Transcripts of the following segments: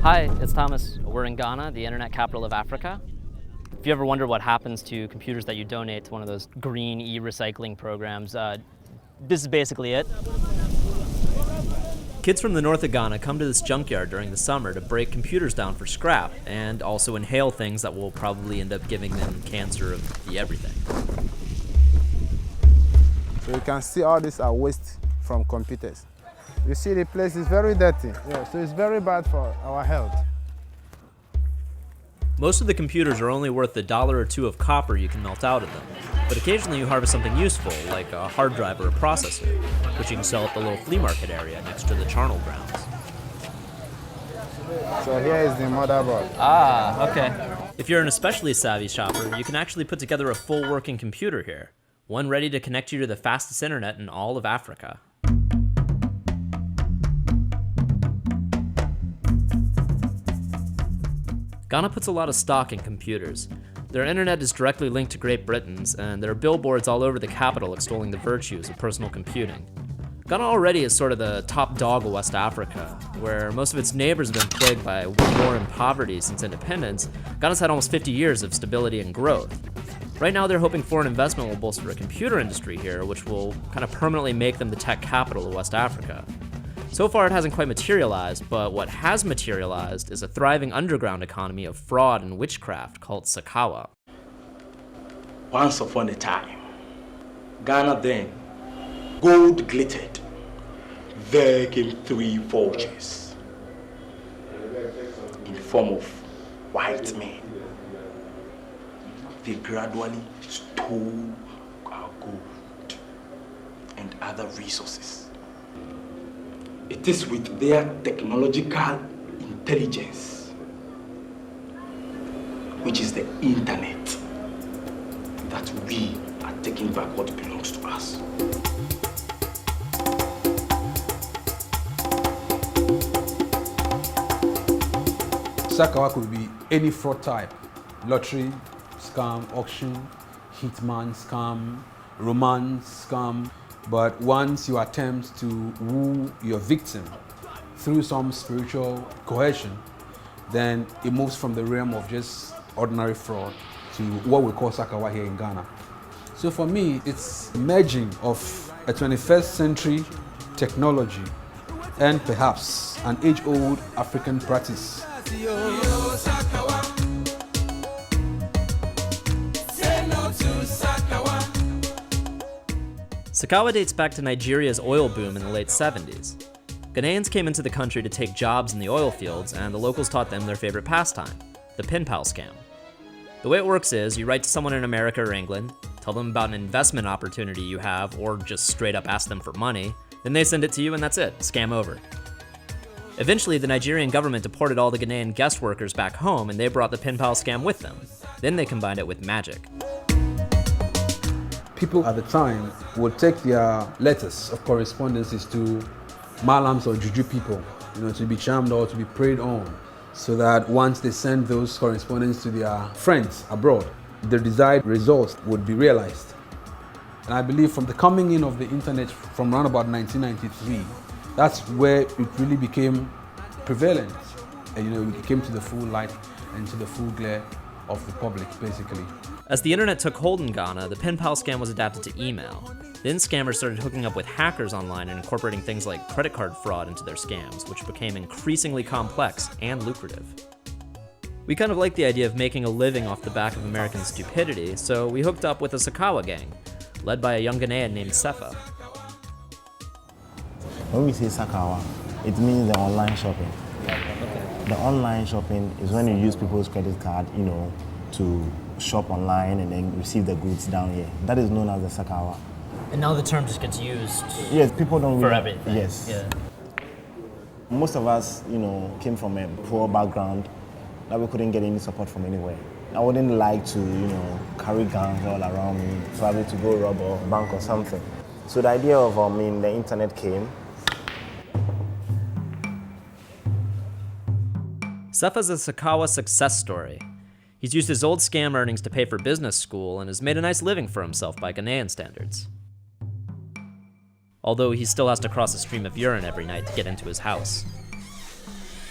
Hi, it's Thomas. We're in Ghana, the internet capital of Africa. If you ever wonder what happens to computers that you donate to one of those green e-recycling programs, this is basically it. Kids from the north of Ghana come to this junkyard during the summer to break computers down for scrap and also inhale things that will probably end up giving them cancer of the everything. So you can see all these are waste from computers. You see the place is very dirty, so it's very bad for our health. Most of the computers are only worth $1 or $2 of copper you can melt out of them, but occasionally you harvest something useful, like a hard drive or a processor, which you can sell at the little flea market area next to the charnel grounds. So here is the motherboard. Ah, okay. If you're an especially savvy shopper, you can actually put together a full working computer here, one ready to connect you to the fastest internet in all of Africa. Ghana puts a lot of stock in computers. Their internet is directly linked to Great Britain's, and there are billboards all over the capital extolling the virtues of personal computing. Ghana already is sort of the top dog of West Africa, where most of its neighbors have been plagued by war and poverty since independence. Ghana's had almost 50 years of stability and growth. Right now, they're hoping foreign investment will bolster a computer industry here, which will kind of permanently make them the tech capital of West Africa. So far, it hasn't quite materialized, but what has materialized is a thriving underground economy of fraud and witchcraft called Sakawa. Once upon a time, Ghana then, gold glittered, there came 3 vultures in the form of white men. They gradually stole our gold and other resources. It is with their technological intelligence, which is the internet, that we are taking back what belongs to us. Sakawa could be any fraud type: lottery, scam, auction, hitman scam, romance scam. But once you attempt to woo your victim through some spiritual coercion, then it moves from the realm of just ordinary fraud to what we call Sakawa here in Ghana. So for me, it's merging of a 21st century technology and perhaps an age-old African practice. Sakawa dates back to Nigeria's oil boom in the late 70s. Ghanaians came into the country to take jobs in the oil fields, and the locals taught them their favorite pastime, the pen pal scam. The way it works is, you write to someone in America or England, tell them about an investment opportunity you have, or just straight up ask them for money, then they send it to you and that's it, scam over. Eventually, the Nigerian government deported all the Ghanaian guest workers back home, and they brought the pen pal scam with them. Then they combined it with magic. People at the time would take their letters of correspondences to malams or juju people, to be charmed or to be preyed on, so that once they send those correspondence to their friends abroad, the desired results would be realized. And I believe from the coming in of the internet from around about 1993, that's where it really became prevalent. And it came to the full light and to the full glare of the public, basically. As the internet took hold in Ghana, the pen pal scam was adapted to email. Then scammers started hooking up with hackers online and incorporating things like credit card fraud into their scams, which became increasingly complex and lucrative. We kind of liked the idea of making a living off the back of American stupidity, so we hooked up with a Sakawa gang, led by a young Ghanaian named Sefa. When we say Sakawa, it means the online shopping. The online shopping is when you use people's credit card, to shop online and then receive the goods down here. That is known as the Sakawa. And now the term just gets used. Yes, people don't for really, everything. Yes. Yeah. Most of us, came from a poor background that we couldn't get any support from anywhere. I wouldn't like to, carry guns all around me, probably to go rob a bank or something. So the idea of the internet came. Sefa's a Sakawa success story. He's used his old scam earnings to pay for business school and has made a nice living for himself by Ghanaian standards. Although he still has to cross a stream of urine every night to get into his house.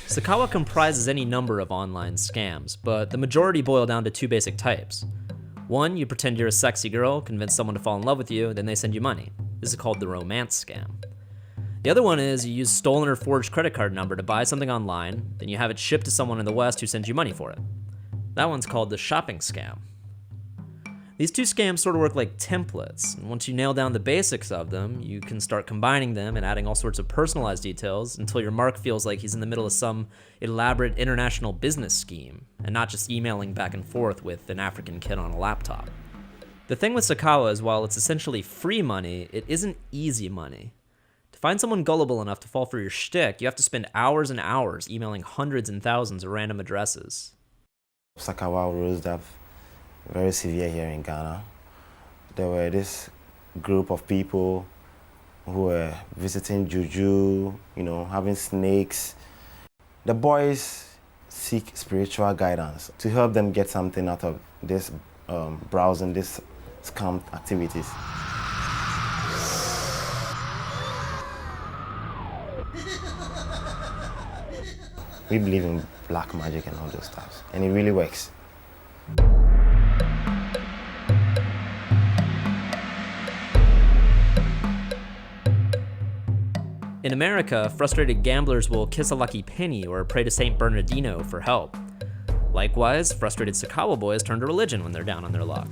Sakawa comprises any number of online scams, but the majority boil down to two basic types. One, you pretend you're a sexy girl, convince someone to fall in love with you, then they send you money. This is called the romance scam. The other one is you use stolen or forged credit card number to buy something online, then you have it shipped to someone in the West who sends you money for it. That one's called the shopping scam. These two scams sort of work like templates, and once you nail down the basics of them, you can start combining them and adding all sorts of personalized details until your mark feels like he's in the middle of some elaborate international business scheme, and not just emailing back and forth with an African kid on a laptop. The thing with Sakawa is while it's essentially free money, it isn't easy money. To find someone gullible enough to fall for your shtick, you have to spend hours and hours emailing hundreds and thousands of random addresses. Sakawa rules up very severe here in Ghana. There were this group of people who were visiting juju, having snakes. The boys seek spiritual guidance to help them get something out of this browsing, this scam activities. We believe in black magic and all those stuff, and it really works. In America, frustrated gamblers will kiss a lucky penny or pray to Saint Bernardino for help. Likewise, frustrated Sakawa boys turn to religion when they're down on their luck.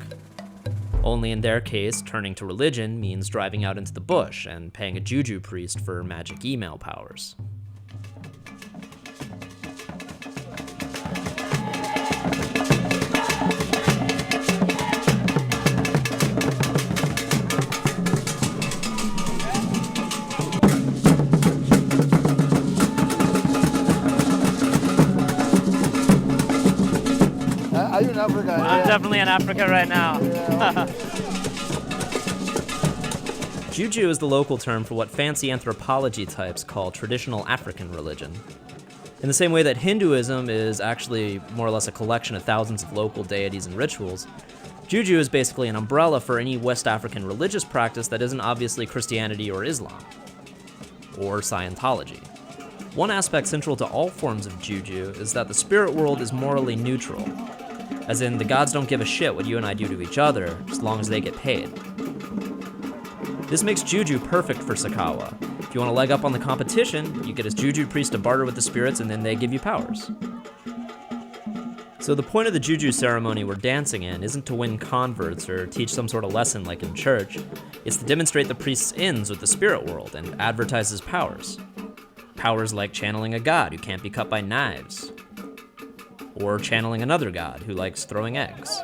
Only in their case, turning to religion means driving out into the bush and paying a juju priest for magic email powers. Are you in Africa? I'm definitely in Africa right now. Juju is the local term for what fancy anthropology types call traditional African religion. In the same way that Hinduism is actually more or less a collection of thousands of local deities and rituals, Juju is basically an umbrella for any West African religious practice that isn't obviously Christianity or Islam, or Scientology. One aspect central to all forms of Juju is that the spirit world is morally neutral, as in the gods don't give a shit what you and I do to each other, as long as they get paid. This makes Juju perfect for Sakawa. If you want to leg up on the competition, you get his Juju priest to barter with the spirits and then they give you powers. So the point of the Juju ceremony we're dancing in isn't to win converts or teach some sort of lesson like in church. It's to demonstrate the priest's ends with the spirit world and advertise his powers. Powers like channeling a god who can't be cut by knives, or channeling another god who likes throwing eggs.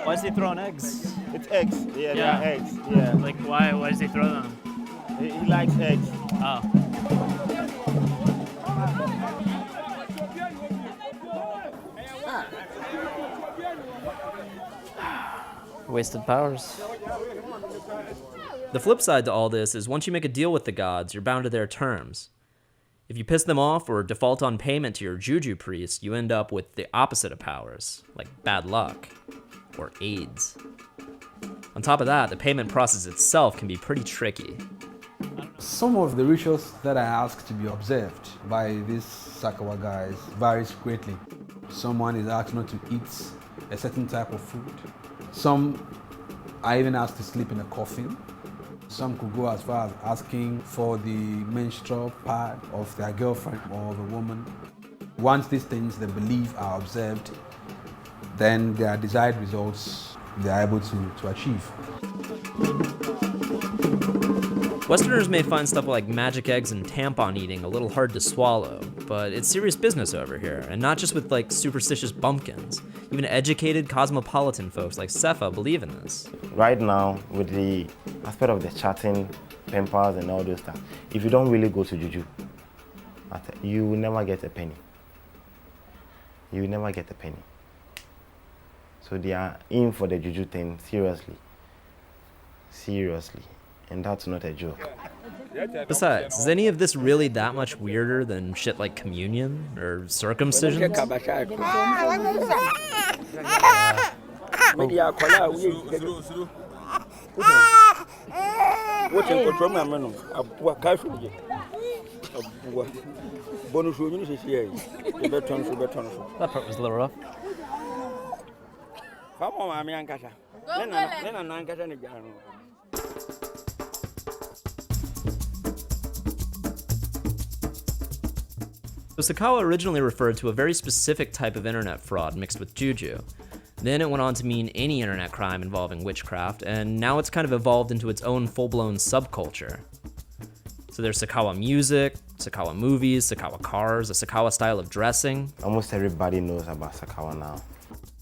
Why is he throwing eggs? It's eggs. Yeah, Yeah. they are eggs. Yeah. Like, why does he throw them? He likes eggs. Oh. Wasted powers. The flip side to all this is once you make a deal with the gods, you're bound to their terms. If you piss them off or default on payment to your Juju priest, you end up with the opposite of powers, like bad luck or AIDS. On top of that, the payment process itself can be pretty tricky. Some of the rituals that I ask to be observed by these Sakawa guys varies greatly. Someone is asked not to eat a certain type of food. Some are even asked to sleep in a coffin. Some could go as far as asking for the menstrual pad of their girlfriend or the woman. Once these things they believe are observed, then their desired results they are able to achieve. Westerners may find stuff like magic eggs and tampon eating a little hard to swallow, but it's serious business over here, and not just with like superstitious bumpkins. Even educated cosmopolitan folks like Sefa believe in this. Right now, with the aspect of the chatting, pen pals and all those stuff, if you don't really go to Juju, you will never get a penny. You will never get a penny. So they are in for the Juju thing seriously. Seriously. And that's not a joke. Besides, is any of this really that much weirder than shit like communion or circumcision? Watching control my man. Abua casually. Abua. Bonus will use here. The beton. That part was a little rough. Come on, I'm young Casha. Then I'm not getting it. So Sakawa originally referred to a very specific type of internet fraud mixed with juju. Then it went on to mean any internet crime involving witchcraft, and now it's kind of evolved into its own full-blown subculture. So there's Sakawa music, Sakawa movies, Sakawa cars, a Sakawa style of dressing. Almost everybody knows about Sakawa now.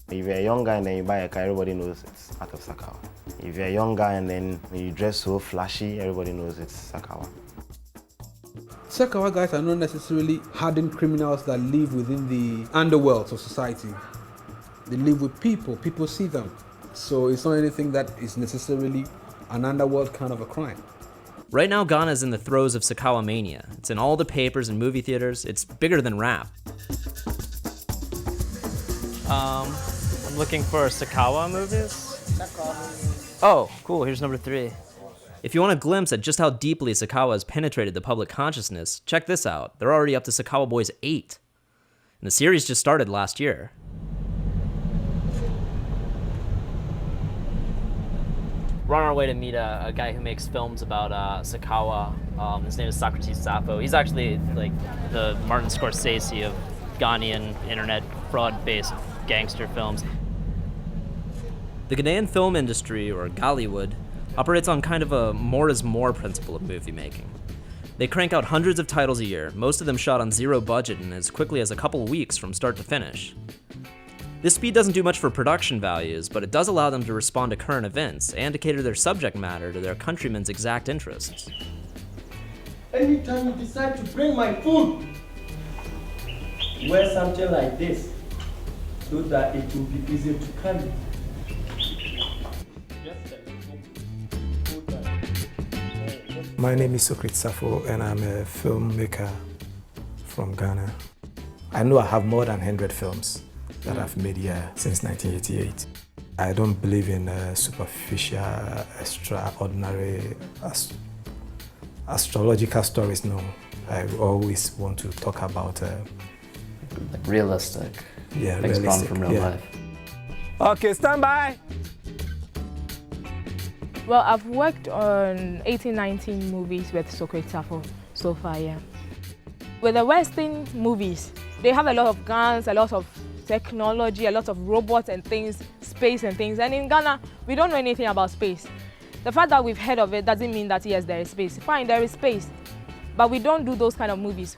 If you're a young guy and then you buy a car, everybody knows it's part of Sakawa. If you're a young guy and then you dress so flashy, everybody knows it's Sakawa. Sakawa guys are not necessarily hardened criminals that live within the underworld of society. They live with people, people see them. So it's not anything that is necessarily an underworld kind of a crime. Right now, Ghana is in the throes of Sakawa mania. It's in all the papers and movie theaters. It's bigger than rap. I'm looking for Sakawa movies. Oh, cool. Here's number 3. If you want a glimpse at just how deeply Sakawa has penetrated the public consciousness, check this out. They're already up to Sakawa Boys 8. And the series just started last year. We're on our way to meet a guy who makes films about Sakawa. His name is Socrates Sappho. He's actually like the Martin Scorsese of Ghanaian internet fraud-based gangster films. The Ghanaian film industry, or Gollywood, operates on kind of a more is more principle of movie making. They crank out hundreds of titles a year, most of them shot on zero budget in as quickly as a couple of weeks from start to finish. This speed doesn't do much for production values, but it does allow them to respond to current events and to cater their subject matter to their countrymen's exact interests. Anytime you decide to bring my food, wear something like this so that it will be easy to carry. My name is Sakawa Sappho and I'm a filmmaker from Ghana. I know I have more than 100 films that I've made here since 1988. I don't believe in superficial, extraordinary, astrological stories, no. I always want to talk about Like realistic. Yeah, things drawn realistic, from real yeah. life. Okay, stand by. Well, I've worked on 18-19 movies with Sakawa Sappho so far, yeah. With the Western movies, they have a lot of guns, a lot of technology, a lot of robots and things, space and things. And in Ghana, we don't know anything about space. The fact that we've heard of it doesn't mean that, yes, there is space. Fine, there is space, but we don't do those kind of movies.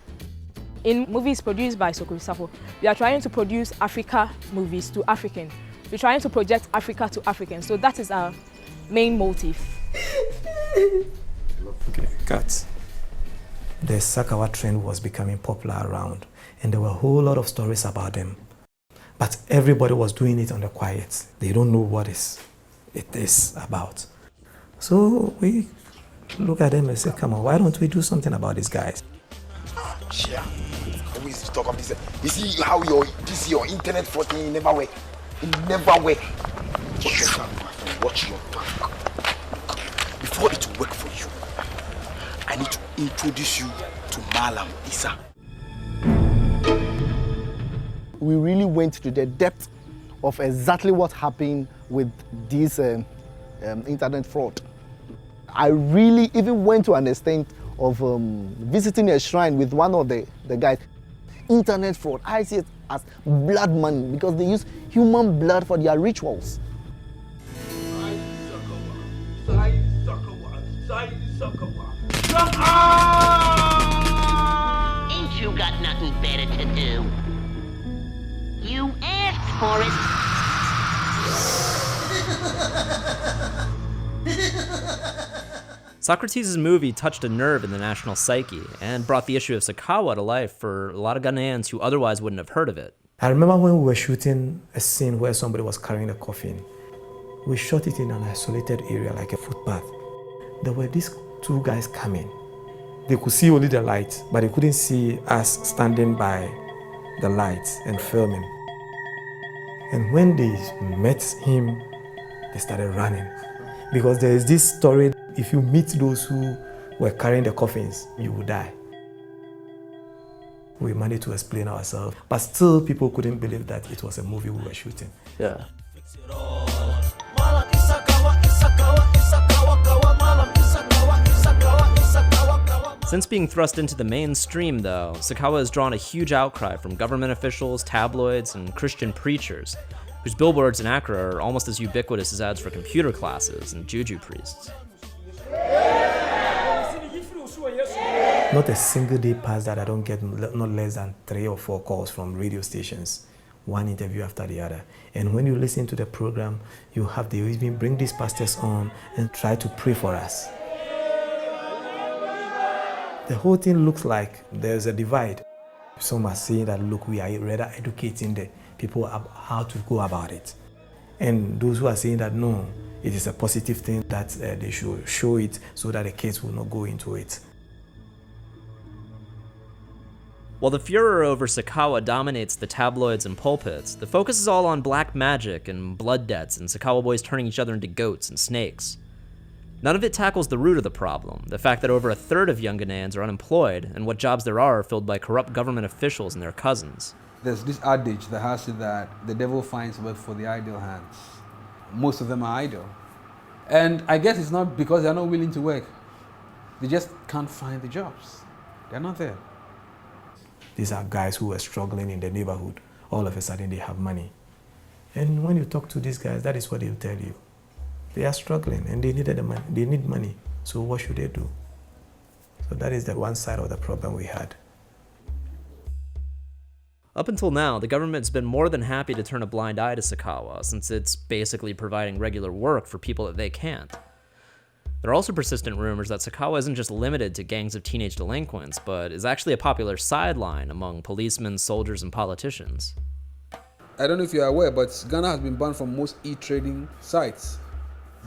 In movies produced by Sakawa Sappho, we are trying to produce Africa movies to Africans. We're trying to project Africa to Africans. So that is our main motive. Okay, cut. The Sakawa trend was becoming popular around, and there were a whole lot of stories about them. But everybody was doing it on the quiet. They don't know what it is about. So we look at them and say, come on, why don't we do something about these guys? Yeah, always talk of this. You see how your internet fraud thing never work. It never work. Watch your back. Before it will work for you, I need to introduce you to Malam Isa. We really went to the depth of exactly what happened with this internet fraud. I really even went to an extent of visiting a shrine with one of the guys. Internet fraud, I see it as blood money because they use human blood for their rituals. Ain't you got nothing better to do? You asked for it. Socrates' movie touched a nerve in the national psyche and brought the issue of Sakawa to life for a lot of Ghanaians who otherwise wouldn't have heard of it. I remember when we were shooting a scene where somebody was carrying a coffin. We shot it in an isolated area like a footpath. There were these two guys coming. They could see only the light, but they couldn't see us standing by the lights and filming. And when they met him, they started running. Because there is this story If you meet those who were carrying the coffins, you will die. We managed to explain ourselves, but still people couldn't believe that it was a movie we were shooting. Yeah. Since being thrust into the mainstream, though, Sakawa has drawn a huge outcry from government officials, tabloids, and Christian preachers, whose billboards in Accra are almost as ubiquitous as ads for computer classes and juju priests. Not a single day passed that I don't get not less than 3 or 4 calls from radio stations, one interview after the other. And when you listen to the program, they even bring these pastors on and try to pray for us. The whole thing looks like there's a divide. Some are saying that, look, we are rather educating the people how to go about it. And those who are saying that, no, it is a positive thing that they should show it so that the kids will not go into it. While the furor over Sakawa dominates the tabloids and pulpits, the focus is all on black magic and blood debts and Sakawa boys turning each other into goats and snakes. None of it tackles the root of the problem, the fact that over a third of young Ghanaians are unemployed, and what jobs there are filled by corrupt government officials and their cousins. There's this adage that has it that the devil finds work for the idle hands. Most of them are idle. And I guess it's not because they're not willing to work. They just can't find the jobs. They're not there. These are guys who are struggling in the neighborhood. All of a sudden they have money. And when you talk to these guys, that is what they'll tell you. They are struggling and they needed the money. They need money. So what should they do? So that is the one side of the problem we had. Up until now, the government's been more than happy to turn a blind eye to Sakawa, since it's basically providing regular work for people that they can't. There are also persistent rumors that Sakawa isn't just limited to gangs of teenage delinquents, but is actually a popular sideline among policemen, soldiers, and politicians. I don't know if you're aware, but Ghana has been banned from most e-trading sites.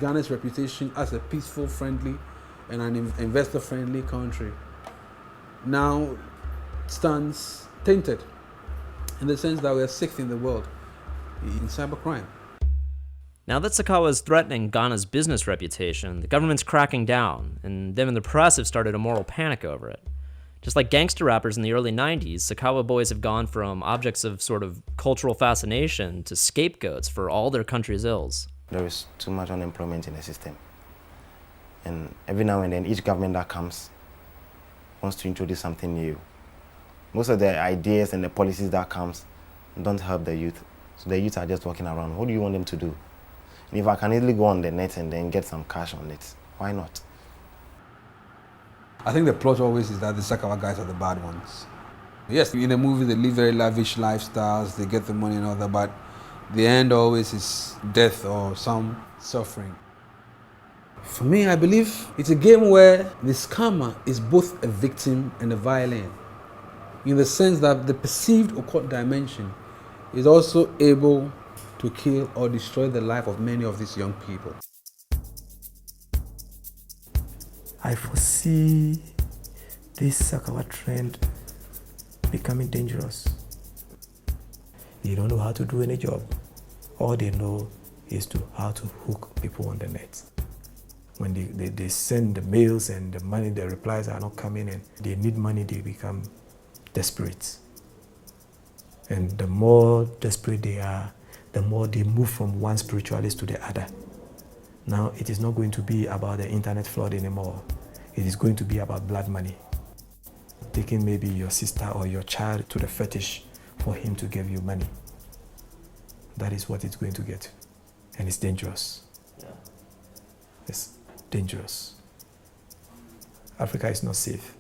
Ghana's reputation as a peaceful, friendly, and an investor-friendly country now stands tainted in the sense that we are 6th in the world in cybercrime. Now that Sakawa is threatening Ghana's business reputation, the government's cracking down, and them in the press have started a moral panic over it. Just like gangster rappers in the early 90s, Sakawa boys have gone from objects of sort of cultural fascination to scapegoats for all their country's ills. There is too much unemployment in the system. And every now and then, each government that comes wants to introduce something new. Most of the ideas and the policies that comes don't help the youth. So the youth are just walking around. What do you want them to do? And if I can easily go on the net and then get some cash on it, why not? I think the plot always is that the Sakawa guys are the bad ones. Yes, in the movie they live very lavish lifestyles, they get the money and all that, but the end always is death or some suffering. For me, I believe it's a game where the scammer is both a victim and a violin, in the sense that the perceived occult dimension is also able to kill or destroy the life of many of these young people. I foresee this Sakawa trend becoming dangerous. They don't know how to do any job. All they know is how to hook people on the net. When they send the mails and the money, the replies are not coming in, they need money, they become desperate. And the more desperate they are, the more they move from one spiritualist to the other. Now, it is not going to be about the internet flood anymore. It is going to be about blood money. Taking maybe your sister or your child to the fetish for him to give you money. That is what it's going to get. And it's dangerous. Yeah. It's dangerous. Africa is not safe.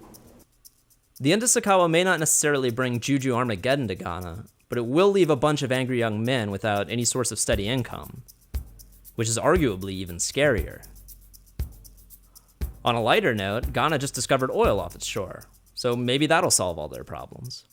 The end of Sakawa may not necessarily bring Juju Armageddon to Ghana, but it will leave a bunch of angry young men without any source of steady income, which is arguably even scarier. On a lighter note, Ghana just discovered oil off its shore, so maybe that'll solve all their problems.